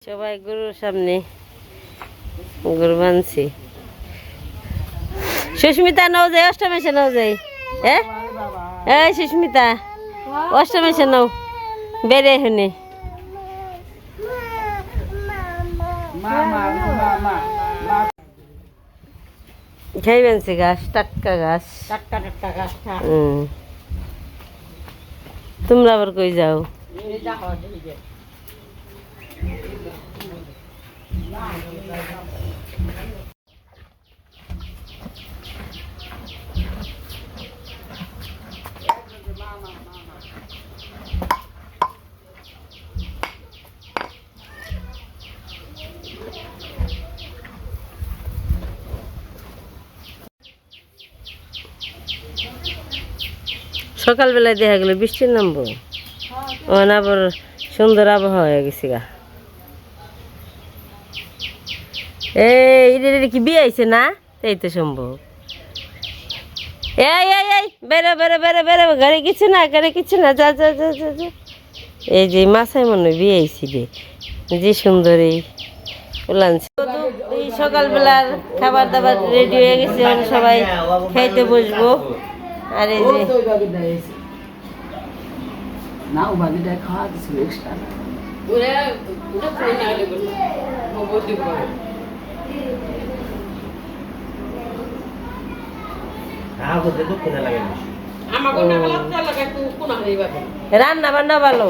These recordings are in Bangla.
সবাই গরুর সামনে গরু বানছি। সুস্মিতা নাও যাই, অষ্টমেশে নাও যাই। হ্যাঁ এই সুস্মিতা অষ্টমেশে নাও বেড়ে শুনে খাইবেন সে গাছ, টাটকা গাছ, টাটকা টাটকা গাছ। তোমরা আবার কই যাও? সকালবেলায় দেখা গেল বৃষ্টির নামবো, আবার সুন্দর আবহাওয়া হয়ে গেছে গা। এই কি বিয়ে আইছে না? এই তো সম্ভব। এই এই এই বেরো বেরো বেরো বেরো, ঘরে কিছু না, ঘরে কিছু না, যা যা যা যা যা। এই যে মাথায় মনে বিয়ে আইছি রে, যে সুন্দর এই উলানছে। এই সকালবেলার খাবার দাবার রেডি হয়ে গেছে, সবাই খাইতে বসবো। আর এই যে রান্না বান্না ভালো,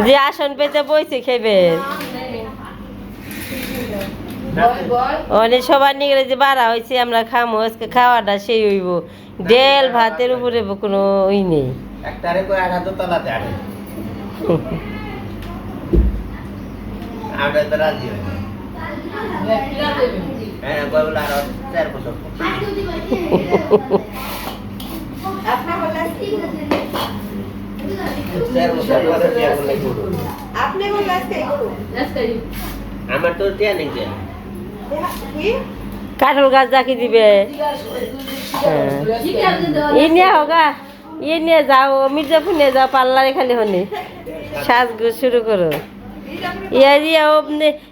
যে আসন পেতে বইছে খেবে অনেক সবার নিয়ে যে বাড়া হয়েছে, আমরা খামো আজকে, খাওয়াটা সেই হইব। ডেল ভাতের উপরে কোনো ওই নেই। কাঠল গাছ জাকি দিবে, ই নিয়ে হোগা, ই নিয়ে যাও মির্জাপুর নিয়ে যাও, পার্লারে খালি হনে সাজগোজ শুরু করো।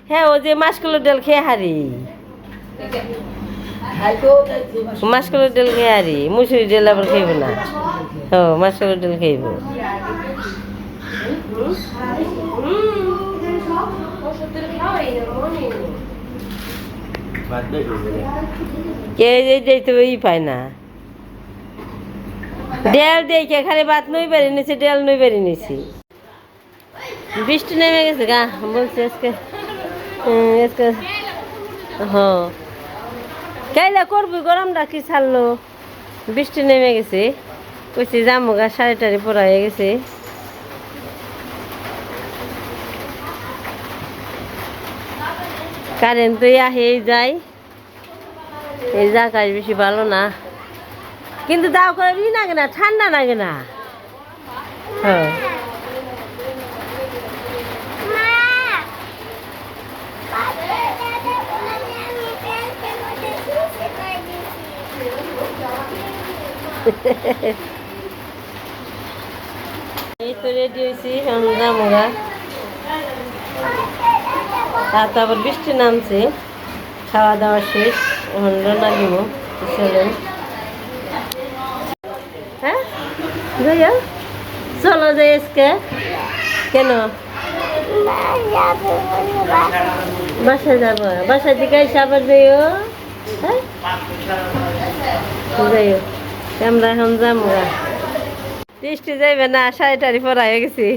হ্যাঁ ও যে মাসকলের ডাল খেয়ে হারি, মাসকলের ডাল খেয়ে হারি, মুসুরি ডাল আবার খাইব না। ও মাসকলের ডাল খাইব। কে তো ই পায় না, ডেল দেখে খালি ভাত নই বেড়ে নিছি, ডেল নই বেড়ে নিছি। বৃষ্টি নেমে গেছে গা, বলছে আজকে আজকে হ্যাঁ কাইলা করবি, গরমটা কি ছাড়লো, বৃষ্টি নেমে গেছে। কইছি যাবো গা, 4:30 পড়া হয়ে গেছে। কারেন্ট তো আহেই যায়, এই জায়গায় বেশি ভালো না, কিন্তু দাও করে ই লাগে না, ঠান্ডা লাগে না। হ্যাঁ এই তো রেডি হয়েছি, আমরা তারপর বৃষ্টি নামছে, খাওয়া দাওয়া শেষ, এখন রান্না দিব। চলেন, হ্যাঁ যাইয়া চলো যাই আজকে। কেন বাসায় যাবো? বাসার দিকে এসে আবার যাইও। হ্যাঁ যাইও, আমরা এখন যাবো। বৃষ্টি যাইবে না, 4:30 পড়া হয়ে গেছি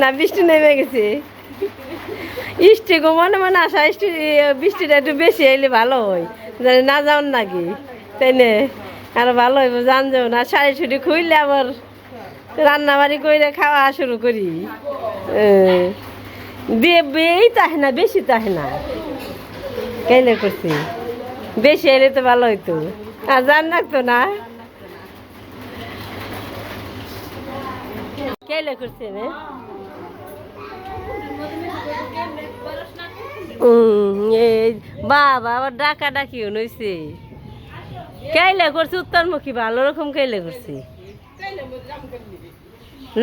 না, বৃষ্টি নেমে গেছে। বৃষ্টি গো মনে মনে আসা, বৃষ্টিটা একটু বেশি হইলে ভালো হয়, জানি না যাওন নাকি, তাই না? আর ভালো হইব, জান যাও না, শাড়ি ছুটি খুইলে আবার রান্না বাড়ি করে খাওয়া শুরু করি। বিয়ে বিয়েই তাহে না, বেশি তাহে না, কেলে করছি বেশি এলে তো ভালো হইতো আর জান রাখতো না কেলে করছে না বাবা আবার ডাকা ডাকিও নইছে কেলে করছি উত্তরমুখী ভালো রকম কেলে করছি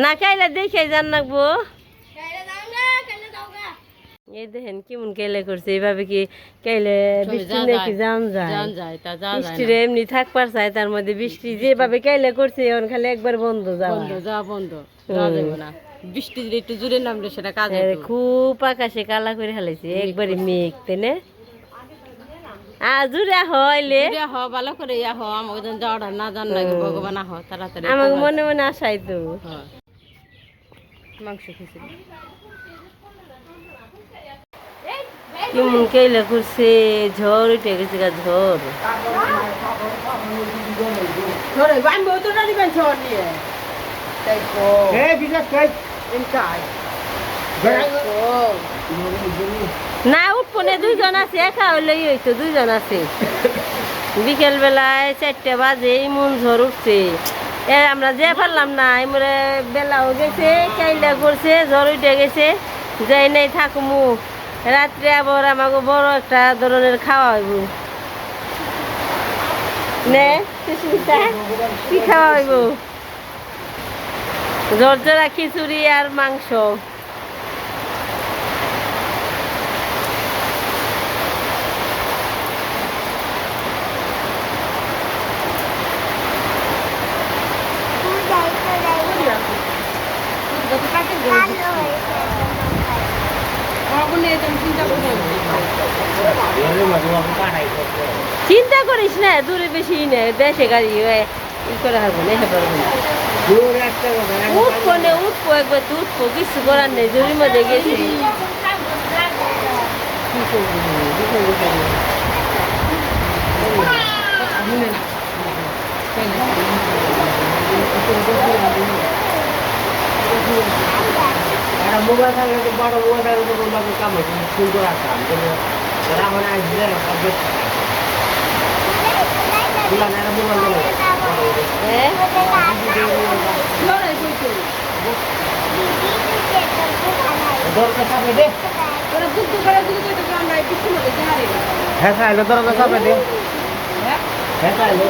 না কেলে দেখে জান রাখবো এই দেখেন কেমন কেলে করছে এইভাবে কি কেলে বৃষ্টি নাকি যান যায় বৃষ্টির এমনি থাকবার চাই তার মধ্যে বৃষ্টি যেভাবে কেলে করছে এখন খালি একবার বন্ধ বন্ধ না বৃষ্টি যদি একটু জোরে নামলে সেটা কাজ খুব আকাশে কালা করে ফেলেছে একবারে মেঘ তাই না জুড়ে হইলে ভালো করে ইয়া হ আমাকে যাওয়াটা না জান লাগে ভগবান আহ তাড়াতাড়ি আমাকে মনে মনে আসাই তো মাংস খেয়েছিল কেমন কেলে করছে ঝড় উঠে গেছে গা ঝড় না উঠবো না দুইজন আছে একা হইলেই হইতো দুইজন আছে বিকেল বেলায় 4টা বাজে মন ঝড় উঠছে আমরা যে পারলাম না এমরে বেলাও গেছে কাইলা করছে ঝড় উঠে গেছে যাই নাই থাকমু রাত্রে আবার আমাকে বড় একটা ধরনের খাওয়া হইব নে কি খাওয়া হইব ঝরঝরা খিচুড়ি আর মাংস চিন্তা করিস না দূরে বেশি নেই দেশে গাড়ি ই করে হারবো না উঠবো না উঠবো একবার তো উঠবো কিছু করার নেই জরির মধ্যে গেছি কি মোবাইল থাকলে তো বড় মোবাইল থাকলে তো বললাম কাম হচ্ছে ফুল করে আসতাম তারা আমার আসলে মোবাইল দরকার চাপে দে হ্যাঁ চাইলো দরকার চাপে দে হ্যাঁ চাইলো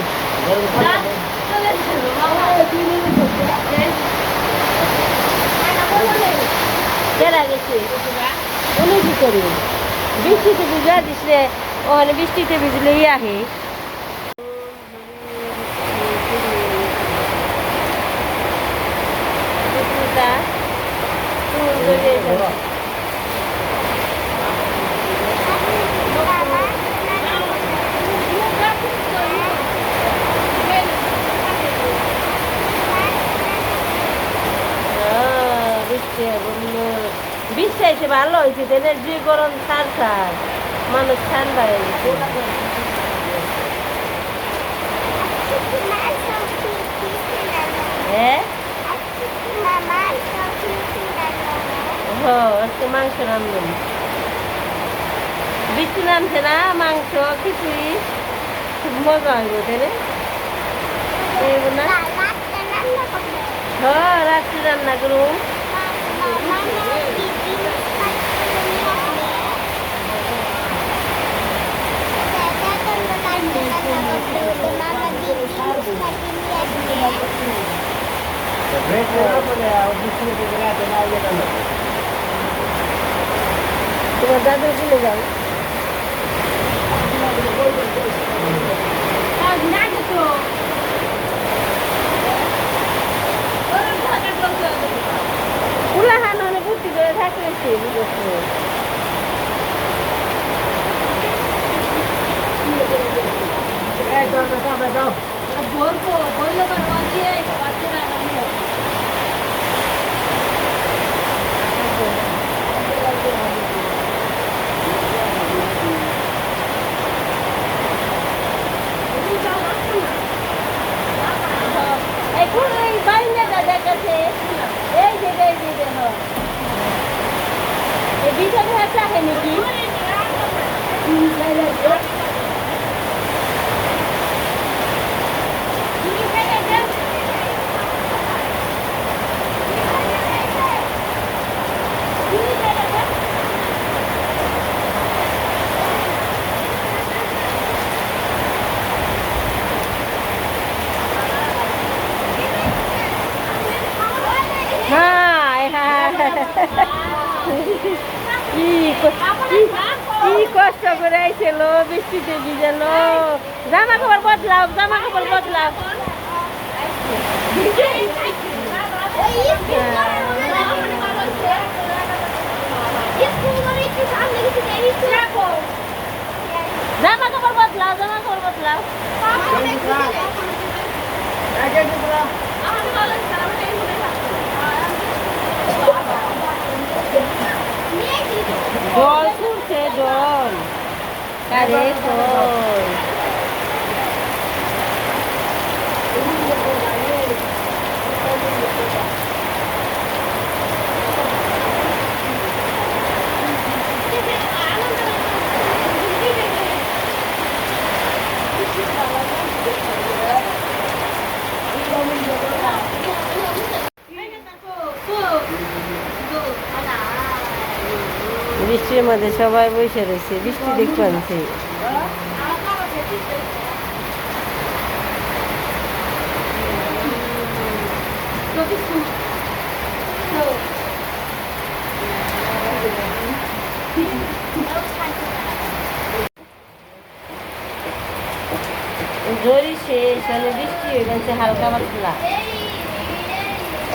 কেরা গেছে উনি কি করি বৃষ্টিতে ভিজা দিসলে ওখানে বৃষ্টিতে ভিজলেই আহে বৃষ্টি ভালো হয়েছে তাদের যে গরম ছাড় ছাড় মানুষ ঠান্ডা হয়ে গেছে হ্যাঁ আজকে মাংস রান্ধুন বৃষ্টি নামছে না মাংস খিচুড়ি খুব মজা হইব তাই না হ্যাঁ রাত্রি রান্না করুন তোমার দাদু চলে যাও উলাহান অনেক ভর্তি করে থাকলেছে হাই হাই কি কষ্ট করে আইছিল বৃষ্টিতে ভিজালো জামা কাপড় বদলাও জল ছুটছে জল আরে জল বৃষ্টির মধ্যে সবাই বসে রয়েছে বৃষ্টি দেখবেন জরি শেষ মানে বৃষ্টি হয়ে গেছে হালকা পাতলা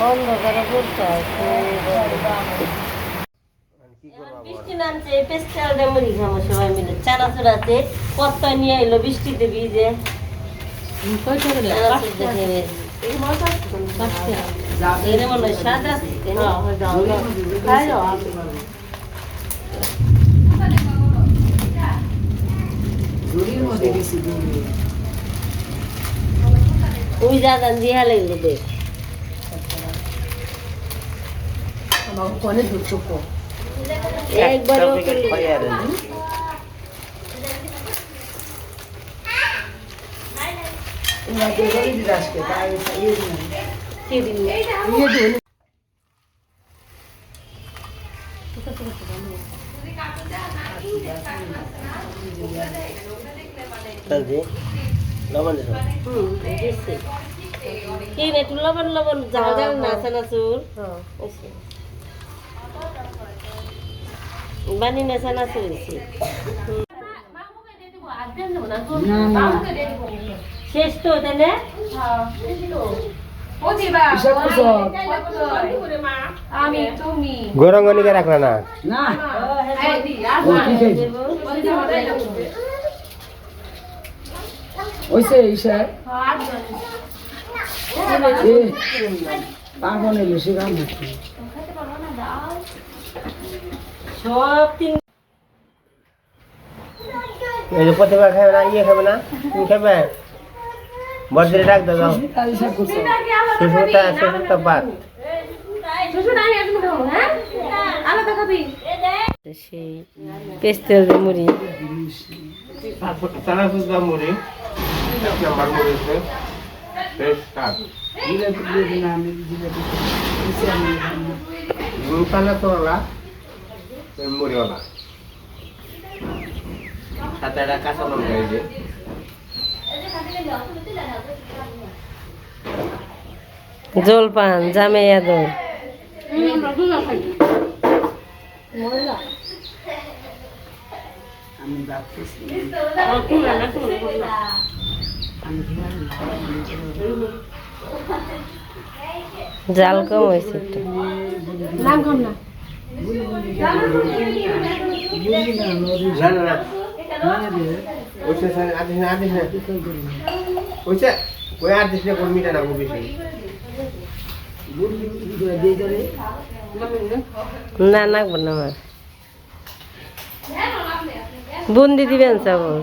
অন্ধকারে পড়তে হয় বৃষ্টি নামছে পেস্টাল মুড়ি খাবো সবাই মিলে চানাচুর আছে কত নিয়ে এলো বৃষ্টিতে ভিজে ওই দাদা দিয়া লাগলো দেখ একবার একটু লবণ লবণ ঝাল ঝাল না চানাচুর বানি না চানাচুর শেষ তো তাহলে গরঙ্গনিকে রাখলা না ওইসে ইসে পাগল বেশি কাম সব তিন এই যে প্রতিভা খাবে না ইয়ে খাবে না তুমি খাবে বর্ষে ডাক দাও শ্বশুরটা বাদ সেই পেস্তেল মুড়ি চানাচুর দাম মুড়ি নাম্বার মুড়ি আছে বেশ কাজ গুলপালা তোলা মুড়িওয়ালা সাথে একটা কাঁচা লঙ্কা এই যে জলপান জামাইয়া দই আমি ভাবতেছি জাল কম হয়েছে একটু না না না ওইসে আদিস না ওইসে ওই আদিস না কোন মিটা না খুব বেশি না নাকবো না আমার বুন্দি দিবেন চাবল